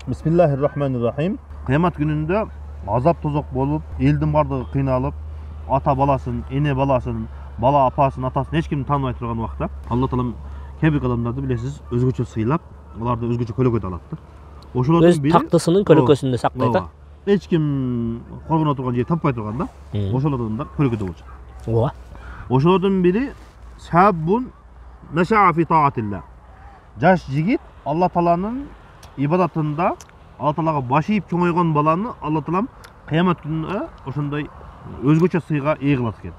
Bismillahirrahmanirrahim. Kıyamet gününde azap tozak bolup, elдің бардығы қиналып, ата баласын, ене баласын, бала апасын, атасын ешкімді танымай тұрған уақытта Алла Тағала кейбір адамдарды білесіз, өзгөчө сыйлап, оларды өзгөчө көлөкөдө алат. Өз тактысынын көлөкөсүндө сактайт. Ешкім коргоно турган жер таппай турганда, ошол адамдар көлөкөдө болчу. Ооба. Ошолордун бири саббун нашаа фи таатилла. Жаш жигит Алла Тааланын ибадатында Алла Таалага баш ийип чоңойгон баланы Алла Таалам кыямат күнүндө ошондой өзгөчө сыйга ээ кылат экен.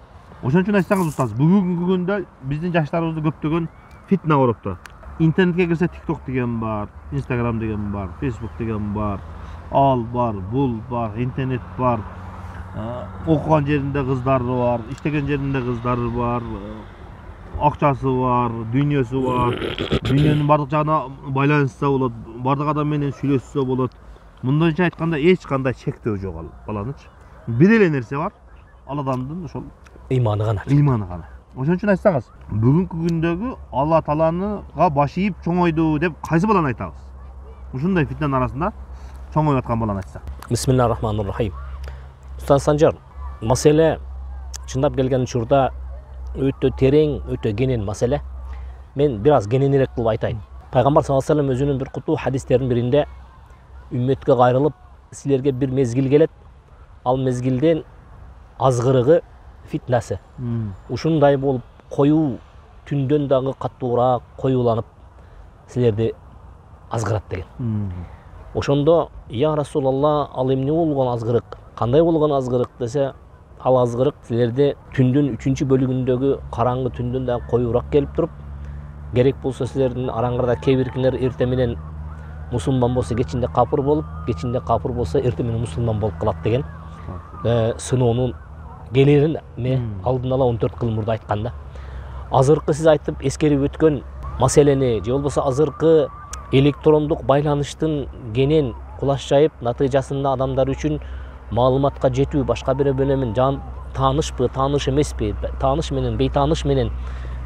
Ошон үчүн айтсаңыз устаз, бүгүнкү күндө биздин жаштарыбызды көптөгөн фитна урупту. Интернетке кирсе TikTok деген бар, Instagram деген бар, Facebook деген бар, ал бар, бул бар, интернет бар. Окуган жеринде кыздары бар, иштеген жеринде кыздары бар, акчасы бар, дүйнөсү бар. Дүйнөнүн бардык жагына байланышса болот, бардык адам менен сүйлөшсө болот. Мындайча айтканда эч кандай чектөө жок ал баланычы. Бир эле нерсе бар, ал адамдын ошол ыйманы гана. Ошон үчүн айтсаңыз, бүгүнкү күндөгү Алла Тааланыга баш ийип чоңойду деп кайсы баланы айтабыз? Ушундай фитнанын арасында чоңоюп аткан баланы айтса. Бисмиллахиррахманиррахим. Устаз Санжар, маселе чындап келген учурда өтө терең, өтө кенен маселе. Мен бир аз кененирээк кылып айтайын. Пайгамбар саллаллаху алейхи вассалам өзүнүн бир куту хадистеринин биринде үммөткө кайрылып, силерге бир мезгил келет. Ал мезгилден азгырыгы фитнасы. Ушундай болуп коюу түндөн дагы каттуураак коюуланып силерди азгырат деген. Ошондо я Расулалла, ал эмне болгон азгырык? Кандай болгон азгырык десе, ал азгырык силерде түндүн 3-чү бөлүгүндөгү караңгы түндөн дагы коюураак келип туруп, керек болсо силердин араңырда кээ-биркилер эрте менен мусулман болсо кечинде капыр болуп, кечинде капыр болсо эрте менен мусулман болуп калат деген сыноонун келерин алдын ала 14 кыл мурда айтканда. Азыркы сиз айтып эскерип өткөн маселени же болбосо азыркы электрондук байланыштын кенен кулаш жайып натыйжасында адамдар үчүн маалыматка жетүү, башка бир менен таанышпы, тааныш эмеспи, тааныш менен бейтааныш менен,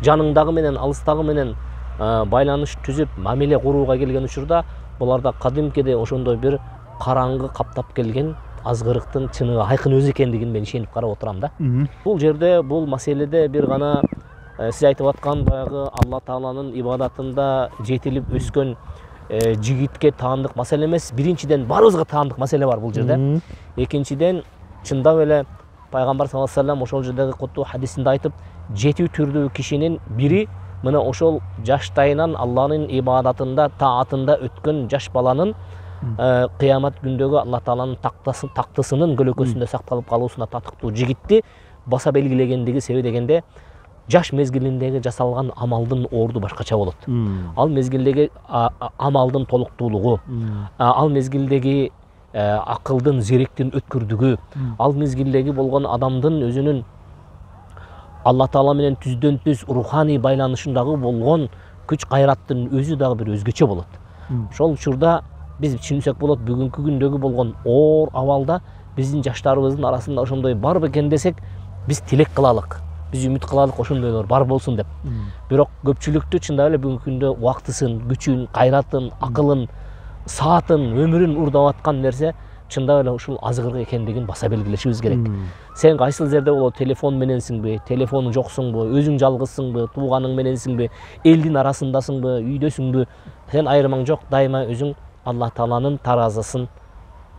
жаныңдагы менен алыстагы менен байланыш түзүп мамиле курууга келген учурда буларда кадимкиде ошондой бир караңгы каптап келген азгырыктын чыныгы айкын өзү экендигин мен ишенип карап отурам да. Бул жерде, бул маселеде бир гана сиз айтып аткан баягы Алла Тааланын ибадатында жетилип өскөн жигитке таандык маселе эмес. Биринчиден барыбызга таандык маселе бар бул жерде. Экинчиден чындап эле Пайгамбар саллаллаху алейхи вассалам ошол жердеги куту хадисинде айтып, жети түрдүү кишинин бири мына ошол жаштайынан Алланын ибадатында, таатында өткөн жаш баланын кыямат күндөгү Алла Тааланын тактысынын көлөкөсүндө сакталып калуусуна татыктуу жигитти баса белгилегендиги себеби дегенде, жаш мезгилиндеги жасалган амалдын орду башкача болот. Ал мезгилдеги амалдын толуктуулугу, ал мезгилдеги акылдын, зеректин өткүрдүгү, ал мезгилдеги болгон адамдын өзүнүн Алла Таала менен түздөн түз руханий байланышындагы болгон күч кайраттын өзү дагы бир өзгөчө болот. Ошол учурда биз түшүнсөк болот, бүгүнкү күндөгү болгон оор абалда биздин жаштарыбыздын арасында ошондой бар бекен десек, биз тилек кылалык, биз үмүт кылалык ошондойлор бар болсун деп. Бирок көпчүлүктү чындап эле бүгүнкү күндө убактысын, күчүн, кайратын, акылын, саатын, өмүрүн урдап аткан нерсе чындап эле ушул азгырык экендигин баса белгилешибиз керек. Сен кайсыл жерде болот, телефон мененсиңби, телефону жоксуңбу, өзүң жалгызсыңбы, тууганың мененсиңби, элдин арасындасыңбы, үйдөсүңбү, сен айырмаң жок, дайыма өзүң Алла Тааланын таразысын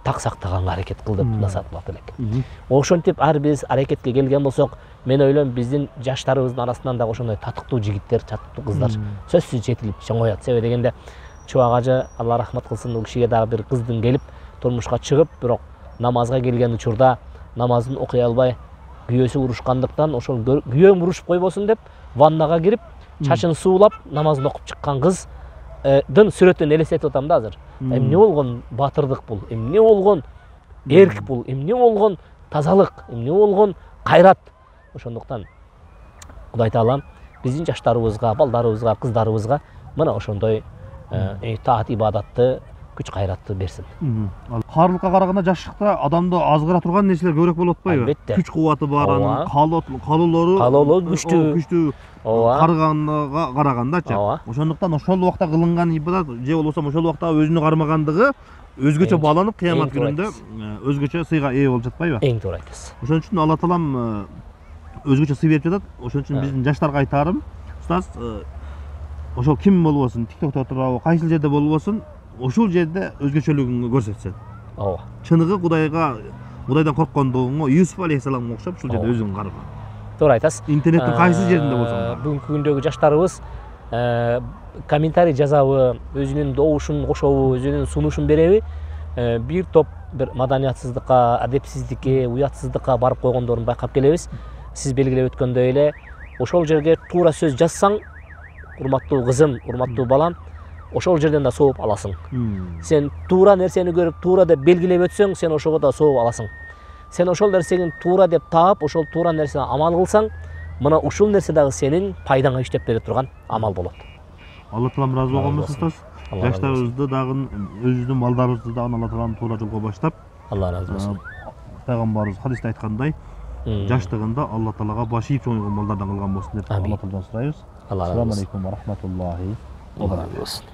так сактаганга аракет кыл деп насаат кылат элек. Ошентип ар биз аракетке келген болсок, мен ойлойм биздин жаштарыбыздын арасынан дагы ошондой татыктуу жигиттер, татыктуу кыздар сөзсүз жетилип чоңоят. Себеби дегенде Чубак ажы, Алла рахмат кылсын, ал кишиге дагы бир кыздын келип турмушка чыгып, бирок намазга келген учурда намазын окуй албай, күйөөсү урушкандыктан ошол күйөөм урушуп койбосун деп ваннага кирип, чачын суулап намазын окуп чыккан кыздын сүрөтүн элестетип атам да азыр. Эмне болгон батырдык бул? Эмне болгон эрк бул? Эмне болгон тазалык? Эмне болгон кайрат? Ошондуктан Кудай Таалам биздин жаштарыбызга, балдарыбызга, кыздарыбызга мына ошондой таат ибадатты, күч кайратты берсин. Каарылыкка караганда жаштыкта адамды азгыра турган нерселер көбүрөөк болот атпайбы? Күч кубаты бар, анын калоолору күчтүү. Карыганга карагандачы. Ошондуктан ошол убакта кылынган ибадат же болбосо ошол убакта өзүнө кармагандыгы өзгөчө Эң- бааланып кыямат эң туура күнүндө айтасыз. өзгөчө сыйга ээ болуп жатпайбы? Эң туура айтасыз. Ошон үчүн Алла таалам өзгөчө сый берип жатат. Ошон үчүн биздин жаштарга айтарым, устаз, ошол ким болбосун, TikTokто турабы, кайсыл жерде болбосун, ошол жерде өзгөчөлүгүңдү көрсөтсөң. Ооба. Чыныгы Кудайдан корккондугуңа Юсуф алейхисаламга окшоп ушул жерде өзүң карга. Туура айтасыз. Интернеттин кайсы жеринде болсоң да. Бүгүнкү күндөгү жаштарыбыз комментарий жазабы, өзүнүн добушун кошобу, өзүнүн сунушун береби, бир топ бир маданиятсыздыкка, адепсиздикке, уятсыздыкка барып койгондорун байкап келебиз. Сиз белгилеп өткөндөй эле ошол жерге туура сөз жазсаң, урматтуу кызым, урматтуу балам, ошол жерден да сооп аласың. Сен туура нерсени көрүп, туура деп белгилеп өтсөң, сен ошого да сооп аласың. Сен ошол нерсени туура деп таап, ошол туура нерсени амал кылсаң, мына ушул нерсе дагы сенин пайдаңа иштеп бере турган амал болот. Алла таалам ыраазы болгон болсун устаз. Жаштарыбызды дагы, өзүбүздүн балдарыбызды дагы Алла таалам туура жолго баштап, Алла ыраазы болсун. пайгамбарыбыз хадисте айткандай, жаштыгында Алла таалага баш ийип чоңойгон балдардан кылган болсун деп Алла таалдан сурайбыз. Алла ыраазы Ассаламу болсун. алейкум ва рахматуллахи ва Алла баракатух. ыраазы болсун.